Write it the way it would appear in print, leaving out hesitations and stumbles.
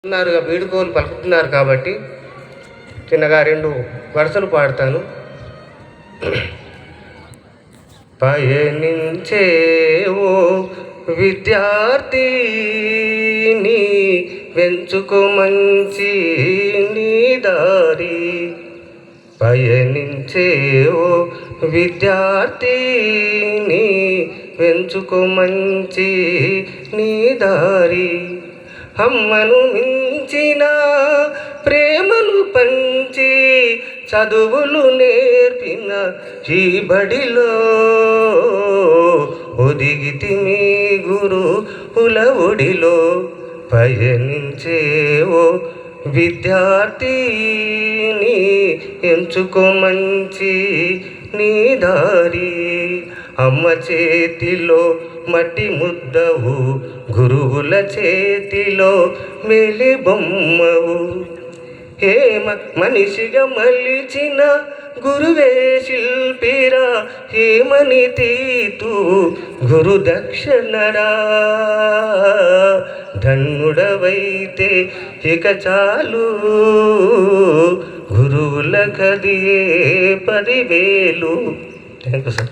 ఉన్నారుగా వీడుకోలు పలుకుతున్నారు కాబట్టి చిన్నగా 2 వరుసలు పాడతాను. పయనించే ఓ విద్యార్థి నీ వెంచుకో మంచి నీ దారి. పయనించే ఓ విద్యార్థి నీ వెంచుకో మంచి నీ దారి. అమ్మను మించిన ప్రేమను పంచి చదువులు నేర్పిన ఈ బడిలో ఒదిగితి మీ గురువుల ఒడిలో. పయనించే ఓ విద్యార్థిని ఎంచుకో మంచి నీ దారి. అమ్మ చేతిలో మట్టి ముద్దవు, గురువుల చేతిలో మెలి బొమ్మవు. మనిషిగా మలిచిన గురువే శిల్పిరా, ఏమని తీతు గురు దక్షిణరా. ధన్యుడవైతే ఇక చాలు, గురువుల కదియే 10,000. Thank you sir.